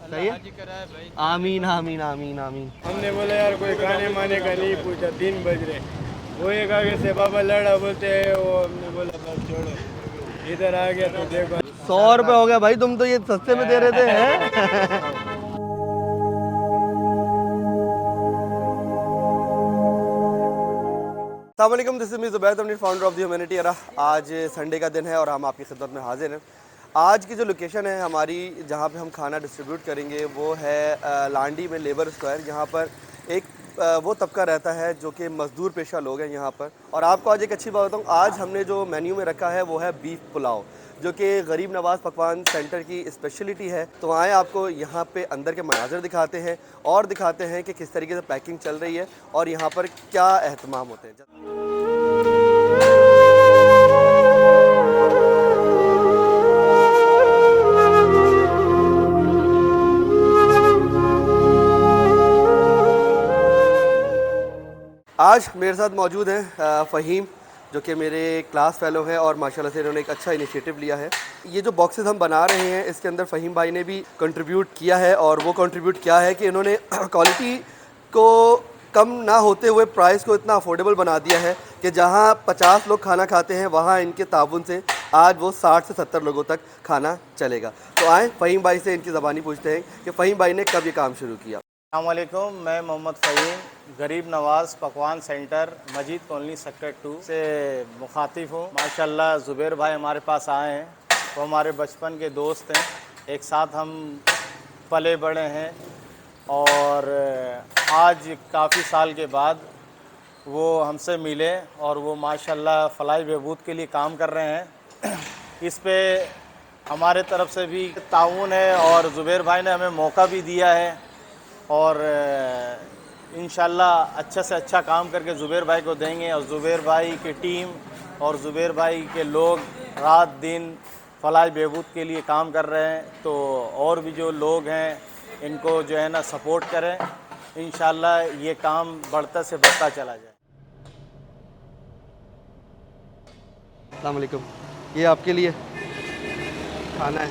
सही है। आमीन आमीन आमीन आमीन। हमने बोला यार कोई खाने माने का नहीं पूछा, 3 बज रहे, वो एक आगे से बाबा लड़ा बोलते हैं, वो हमने बोला बस छोड़ो, इधर आ गया तो देखो 100 रुपये हो गया भाई, तुम तो ये सस्ते में दे रहे थे हैं। अस्सलामुअलैकुम, this is me Zubair Tamneer, founder of the humanity era. आज संडे का दिन है और हम आपकी खिदमत में हाजिर हैं। आज की जो लोकेशन है हमारी, जहाँ पे हम खाना डिस्ट्रीब्यूट करेंगे, वो है लांडी में लेबर स्क्वायर, जहाँ पर एक वो तबका रहता है जो कि मज़दूर पेशा लोग हैं यहाँ पर। और आपको आज एक अच्छी बात बताऊँ, आज हमने जो मेन्यू में रखा है वो है बीफ पुलाव, जो कि गरीब नवाज़ पकवान सेंटर की स्पेशलिटी है। तो आए आपको यहाँ पे अंदर के मनाज़र दिखाते हैं और दिखाते हैं कि किस तरीके से पैकिंग चल रही है और यहाँ पर क्या एहतमाम होते हैं। आज मेरे साथ मौजूद हैं फ़हीम, जो कि मेरे क्लास फेलो हैं और माशाल्लाह से इन्होंने एक अच्छा इनिशिएटिव लिया है। ये जो बॉक्सेस हम बना रहे हैं, इसके अंदर फ़हीम भाई ने भी कंट्रीब्यूट किया है। और वो कंट्रीब्यूट क्या है कि इन्होंने क्वालिटी को कम ना होते हुए प्राइस को इतना अफोर्डेबल बना दिया है कि जहाँ 50 लोग खाना खाते हैं, वहाँ इनके ताउन से आज वो 60 से 70 लोगों तक खाना चलेगा। तो आएँ फ़हीम भाई से इनकी ज़बानी पूछते हैं कि फ़हीम भाई ने कब ये काम शुरू किया। अस्सलामुअलैकुम, मैं मोहम्मद फ़हीम गरीब नवाज़ पकवान सेंटर मजीद कॉलोनी सेक्टर 2 से मुखातिब हूँ। माशाल्लाह ज़ुबैर भाई हमारे पास आए हैं, वो हमारे बचपन के दोस्त हैं, एक साथ हम पले बड़े हैं और आज काफ़ी साल के बाद वो हमसे मिले और वो माशाल्लाह फलाह बहबूद के लिए काम कर रहे हैं। इस पे हमारे तरफ से भी ताउन है और ज़ुबैर भाई ने हमें मौका भी दिया है और इंशाल्लाह अच्छा से अच्छा काम करके ज़ुबैर भाई को देंगे। और ज़ुबैर भाई की टीम और ज़ुबैर भाई के लोग रात दिन फलाह बहबूद के लिए काम कर रहे हैं। तो और भी जो लोग हैं इनको जो है ना सपोर्ट करें, इंशाल्लाह ये काम बढ़ता से बढ़ता चला जाए। अस्सलाम वालेकुम, ये आपके लिए खाना है,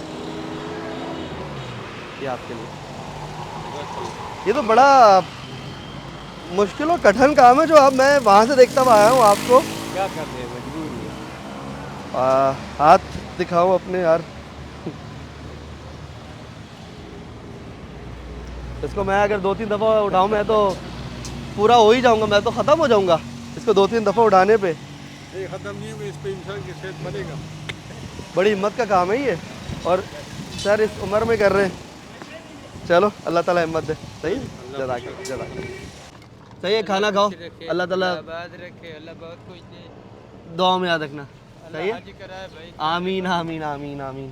ये आपके लिए। ये तो बड़ा मुश्किल और कठिन काम है जो अब मैं वहाँ से देखता हुआ आया हूँ आपको। क्या कर रहे हैं, मजबूरी है। हाथ दिखाओ अपने यार। इसको मैं अगर 2-3 दफ़ा उठाऊँ मैं तो पूरा हो ही जाऊँगा, मैं तो ख़त्म हो जाऊँगा इसको 2-3 दफ़ा उठाने पे। ये ख़त्म नहीं होगा, इस पर इंसान की सेहत बनेगा। बड़ी हिम्मत का काम है ये, और सर इस उम्र में कर रहे हैं। चलो अल्लाह ताला हिम्मत दे। सही जज़ाक सही है, खाना खाओ, अल्लाह ताला रखे, अल्लाह बहुत कुछ दे, दुआ में याद रखना। सही है, आमीन आमीन आमीन आमीन।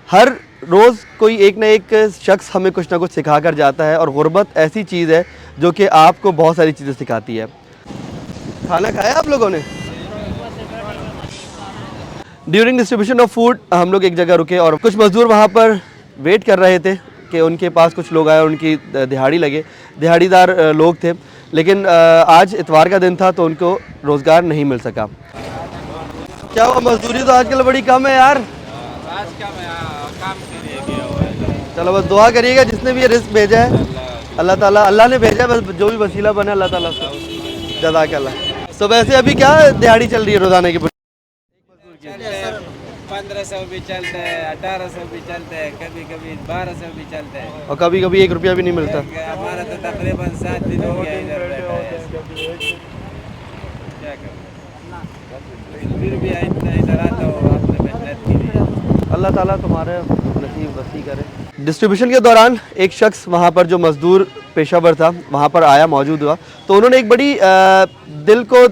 हर रोज़ कोई एक ना एक शख्स हमें कुछ ना कुछ सिखा कर जाता है और गुर्बत ऐसी चीज़ है जो कि आपको बहुत सारी चीज़ें सिखाती है। खाना खाया आप लोगों ने? ड्यूरिंग डिस्ट्रीब्यूशन ऑफ फूड हम लोग एक जगह रुके और कुछ मज़दूर वहाँ पर वेट कर रहे थे कि उनके पास कुछ लोग आए और उनकी दिहाड़ी लगे। दिहाड़ीदार लोग थे, लेकिन आज इतवार का दिन था तो उनको रोज़गार नहीं मिल सका। क्या हुआ, मजदूरी तो आजकल बड़ी कम है यार। चलो बस दुआ करिएगा, जिसने भी ये रिस्क भेजा है अल्लाह ताला, अल्लाह ने भेजा, बस जो भी वसीला बने अल्लाह ताला से जज़ाकल्लाह। तो वैसे अभी क्या दिहाड़ी चल रही है रोज़ाना की? 1500 भी चलते हैं, 1800 भी चलते हैं, कभी कभी 1200 भी चलते हैं और कभी कभी 1 रुपया भी नहीं मिलता। हमारा तो तकरीबन 7 दिन हो गया इधर बैठा है। क्या करें, फिर भी इतना इधर आता हो, आपने मेहनत की है। अल्लाह ताला तुम्हारे नसीब वसी करे। डिस्ट्रीब्यूशन के दौरान एक शख्स वहाँ पर जो मज़दूर पेशावर था वहाँ पर आया, मौजूद हुआ, तो उन्होंने एक बड़ी दिल को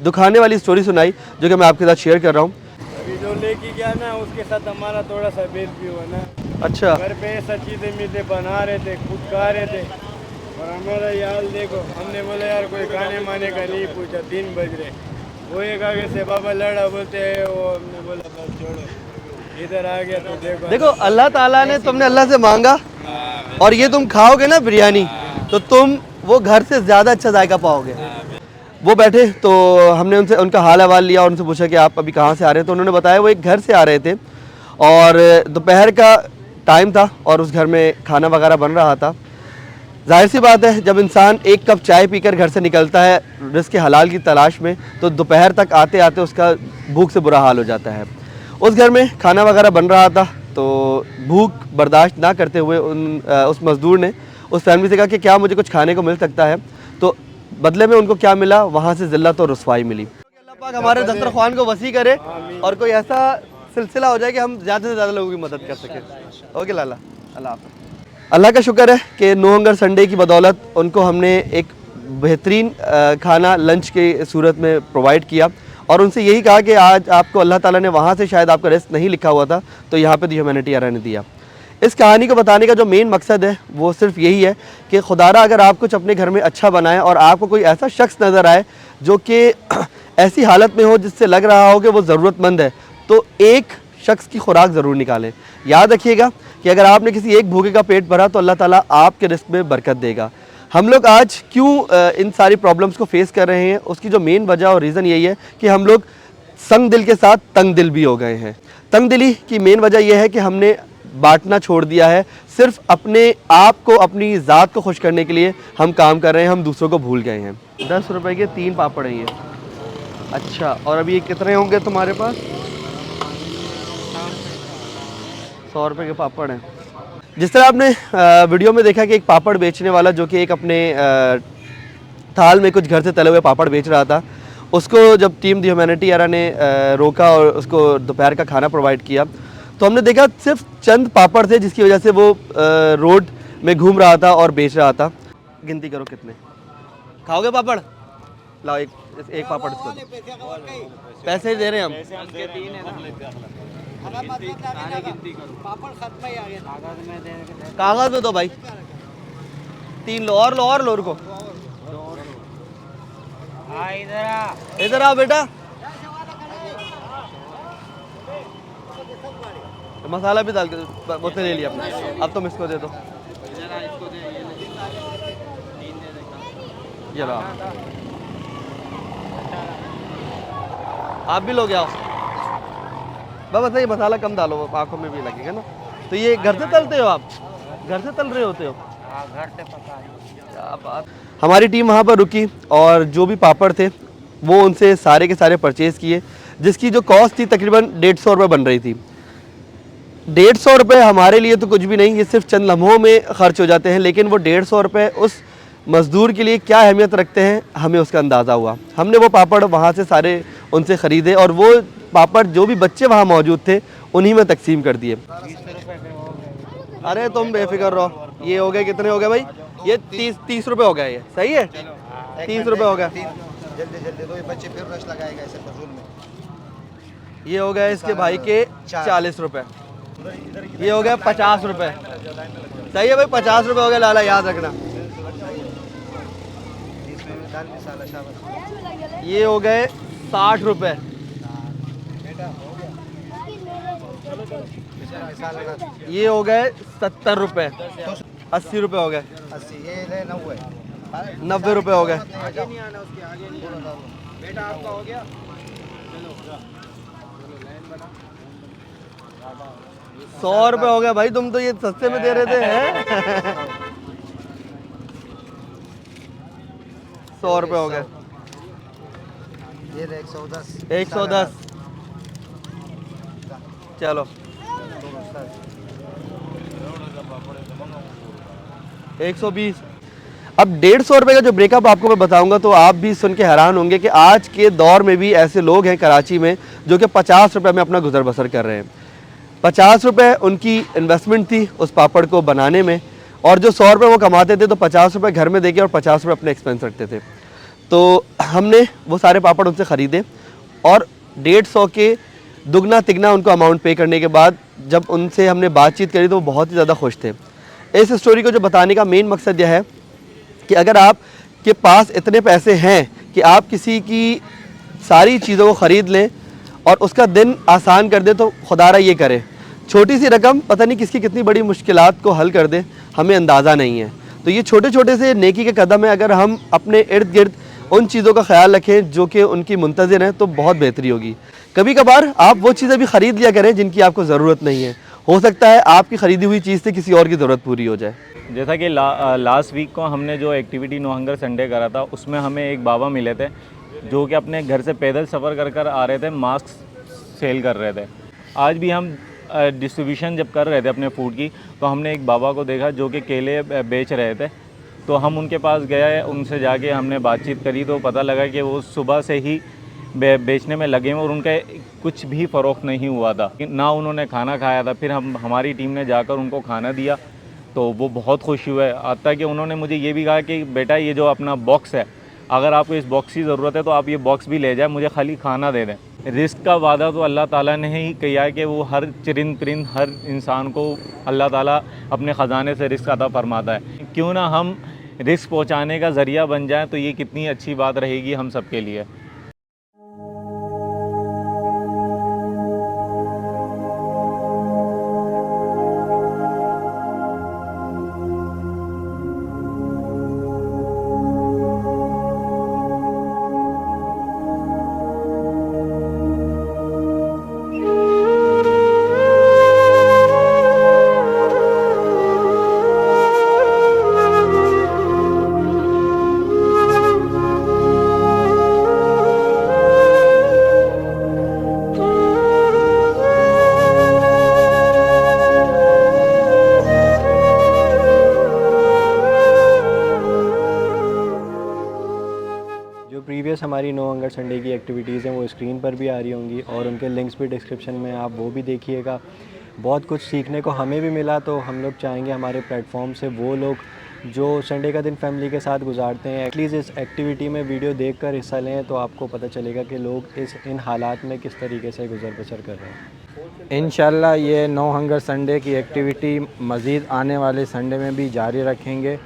दुखाने वाली स्टोरी सुनाई जो कि मैं आपके साथ शेयर कर रहा हूँ। अभी जो लेके गया ना, उसके साथ हमारा थोड़ा सा बेल भी हुआ ना। अच्छा, घर पे ऐसा चीज़ें मीठे बना रहे थे, खुद खा रहे थे, और हमारा ये हाल देखो। हमने बोला यार कोई खाने माने का नहीं पूछा, 3 बज रहे, वो एक आगे से बाबा लड़ा बोलते हैं, वो हमने बोला बस छोड़ो, इधर आ गया तो देखो अल्लाह ताला ने, तुमने अल्लाह से मांगा और ये तुम खाओगे ना बिरयानी, तो तुम वो घर से ज़्यादा अच्छा जायका पाओगे। वो बैठे तो हमने उनसे उनका हाल अहवाल लिया और उनसे पूछा कि आप अभी कहाँ से आ रहे हैं। तो उन्होंने बताया वो एक घर से आ रहे थे और दोपहर का टाइम था और उस घर में खाना वगैरह बन रहा था। जाहिर सी बात है, जब इंसान एक कप चाय पीकर घर से निकलता है रिज़्क़ हलाल की तलाश में, तो दोपहर तक आते आते उसका भूख से बुरा हाल हो जाता है। उस घर में खाना वगैरह बन रहा था, तो भूख बर्दाश्त ना करते हुए उस मज़दूर ने उस फैमिली से कहा कि क्या मुझे कुछ खाने को मिल सकता है। तो बदले में उनको क्या मिला, वहाँ से ज़िल्लत और रुसवाई मिली। अल्लाह पाक हमारे दस्तरख्वान को वसी करे और कोई ऐसा सिलसिला हो जाए कि हम ज़्यादा से ज़्यादा लोगों की मदद कर सकें। ओके लाला, अल्लाह हाफ़िज़। अल्लाह का शुक्र है कि नो हंगर संडे की बदौलत उनको हमने एक बेहतरीन खाना लंच की सूरत में प्रोवाइड किया और उनसे यही कहा कि आज आपको अल्लाह ताला ने वहाँ से शायद आपका रिस्क नहीं लिखा हुआ था, तो यहाँ पे दी ह्यूमैनिटी एरा ने दिया। इस कहानी को बताने का जो मेन मकसद है वो सिर्फ यही है कि खुदारा अगर आप कुछ अपने घर में अच्छा बनाएं और आपको कोई ऐसा शख्स नज़र आए जो कि ऐसी हालत में हो जिससे लग रहा हो कि वो ज़रूरतमंद है, तो एक शख्स की खुराक ज़रूर निकालें। याद रखिएगा कि अगर आपने किसी एक भूखे का पेट भरा तो अल्लाह ताला आपके रिस्क में बरकत देगा। हम लोग आज क्यों इन सारी प्रॉब्लम्स को फेस कर रहे हैं, उसकी जो मेन वजह और रीज़न यही है कि हम लोग संग दिल के साथ तंग दिल भी हो गए हैं। तंग दिली की मेन वजह यह है कि हमने बांटना छोड़ दिया है। सिर्फ अपने आप को, अपनी ज़ात को खुश करने के लिए हम काम कर रहे हैं, हम दूसरों को भूल गए हैं। 10 रुपए के 3 पापड़ हैं ये। अच्छा, और अभी ये कितने होंगे तुम्हारे पास? 100 रुपये के पापड़ हैं। जिस तरह आपने वीडियो में देखा कि एक पापड़ बेचने वाला जो कि एक अपने थाल में कुछ घर से तले हुए पापड़ बेच रहा था, उसको जब टीम दी ह्यूमैनिटी एरा ने रोका और उसको दोपहर का खाना प्रोवाइड किया, तो हमने देखा सिर्फ चंद पापड़ थे जिसकी वजह से वो रोड में घूम रहा था और बेच रहा था। गिनती करो कितने खाओगे पापड़? लाओ एक पापड़ इसको दो। पैसे दे रहे हैं हम। कागज में दो भाई, 3 लो और लो उनको। इधर आओ बेटा। मसाला भी डाल के उसने ले लिया अपना, अब तुम इसको दे दो। ये लो, आप भी लोगे आओ। बस ये मसाला कम डालो, आंखों में भी लगेगा ना। तो ये घर से तलते हो आप? घर से तल रहे होते हो? घर से पका। क्या बात। हमारी टीम वहाँ पर रुकी और जो भी पापड़ थे वो उनसे सारे के सारे परचेज़ किए, जिसकी जो कॉस्ट थी तकरीबन 150 रुपये बन रही थी। 150 रुपये हमारे लिए तो कुछ भी नहीं, ये सिर्फ चंद लम्हों में ख़र्च हो जाते हैं, लेकिन वो 150 रुपये उस मज़दूर के लिए क्या अहमियत रखते हैं हमें उसका अंदाज़ा हुआ। हमने वो पापड़ वहाँ से सारे उनसे ख़रीदे और वो पापड़ जो भी बच्चे वहाँ मौजूद थे उन्हीं में तकसीम कर दिए। अरे तुम बेफिक्र रहो। ये हो गए, कितने हो गए भाई? ये 30 रुपये हो गए। ये सही है, 30 रुपये हो गए। जल्दी दो, ये बच्चे फिर रश लगाएगा ऐसे फजूल में। ये हो गए इसके भाई के 40 रुपये। ये हो गया 50 रुपये। सही है भाई, 50 रुपये हो गए लाला, याद रखना। ये हो गए 60 रुपये। ये हो गए 70 रुपये। 80 रुपये हो गए। 80, ये 90 रुपये हो गए। बेटा आपका हो गया। 100 रुपये हो गया भाई, तुम तो ये सस्ते में दे रहे थे हैं। 100 रुपये हो गए। ये 110। 110। चलो 120। अब 150 रुपये का जो ब्रेकअप आपको मैं बताऊंगा तो आप भी सुन के हैरान होंगे कि आज के दौर में भी ऐसे लोग हैं कराची में जो कि 50 रुपये में अपना गुजर बसर कर रहे हैं। 50 रुपये उनकी इन्वेस्टमेंट थी उस पापड़ को बनाने में, और जो 100 रुपये वो कमाते थे तो 50 रुपये घर में देके और 50 रुपये अपने एक्सपेंस रखते थे। तो हमने वो सारे पापड़ उनसे ख़रीदे और 150 के दुगना तिगना उनको अमाउंट पे करने के बाद जब उनसे हमने बातचीत करी तो वो बहुत ही ज़्यादा खुश थे। इस स्टोरी को जो बताने का मेन मकसद यह है कि अगर आप के पास इतने पैसे हैं कि आप किसी की सारी चीज़ों को ख़रीद लें और उसका दिन आसान कर दे, तो खुदारा ये करे। छोटी सी रकम पता नहीं किसकी कितनी बड़ी मुश्किलात को हल कर दे, हमें अंदाज़ा नहीं है। तो ये छोटे छोटे से नेकी के कदम है, अगर हम अपने इर्द गिर्द उन चीज़ों का ख्याल रखें जो कि उनकी मुंतज़िर हैं तो बहुत बेहतरी होगी। कभी कभार आप वो चीज़ें भी ख़रीद लिया करें जिनकी आपको ज़रूरत नहीं है। हो सकता है आपकी ख़रीदी हुई चीज़ से किसी और की ज़रूरत पूरी हो जाए। जैसा कि लास्ट वीक को हमने जो एक्टिविटी नो हंगर संडे करा था, उसमें हमें एक बाबा मिले थे जो कि अपने घर से पैदल सफ़र कर कर आ रहे थे, मास्क सेल कर रहे थे। आज भी हम डिस्ट्रीब्यूशन जब कर रहे थे अपने फूड की, तो हमने एक बाबा को देखा जो कि केले बेच रहे थे। तो हम उनके पास गए, उनसे जाके हमने बातचीत करी तो पता लगा कि वो सुबह से ही बेचने में लगे हैं और उनका कुछ भी फ़रोख्त नहीं हुआ था, ना उन्होंने खाना खाया था। फिर हमारी टीम ने जाकर उनको खाना दिया तो वो बहुत खुश हुए। हत्ता कि उन्होंने मुझे ये भी कहा कि बेटा ये जो अपना बॉक्स है, अगर आपको इस बॉक्स की ज़रूरत है तो आप ये बॉक्स भी ले जाएं, मुझे खाली खाना दे दें। रिस्क का वादा तो अल्लाह ताला ने ही किया है कि वो हर चरिंद परिंद हर इंसान को अल्लाह ताला अपने ख़जाने से रिस्क अता फरमाता है। क्यों ना हम रिस्क पहुंचाने का ज़रिया बन जाएं, तो ये कितनी अच्छी बात रहेगी हम सब के लिए। जो प्रीवियस हमारी नो हंगर संडे की एक्टिविटीज़ हैं वो स्क्रीन पर भी आ रही होंगी और उनके लिंक्स भी डिस्क्रिप्शन में, आप वो भी देखिएगा। बहुत कुछ सीखने को हमें भी मिला, तो हम लोग चाहेंगे हमारे प्लेटफॉर्म से वो लोग जो संडे का दिन फैमिली के साथ गुजारते हैं, एटलीस्ट इस एक्टिविटी में वीडियो देखकर हिस्सा लें, तो आपको पता चलेगा कि लोग इन हालात में किस तरीके से गुजर बसर कर रहे हैं। इंशाल्लाह ये नो हंगर संडे की एक्टिविटी मज़ीद आने वाले संडे में भी जारी रखेंगे।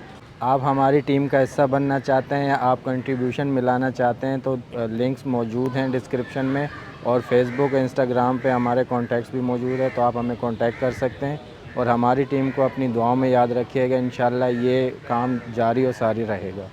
आप हमारी टीम का हिस्सा बनना चाहते हैं या आप कंट्रीब्यूशन मिलाना चाहते हैं तो लिंक्स मौजूद हैं डिस्क्रिप्शन में, और फेसबुक इंस्टाग्राम पे हमारे कॉन्टैक्ट्स भी मौजूद है, तो आप हमें कांटेक्ट कर सकते हैं। और हमारी टीम को अपनी दुआओं में याद रखिएगा। इंशाल्लाह ये काम जारी और सारी रहेगा।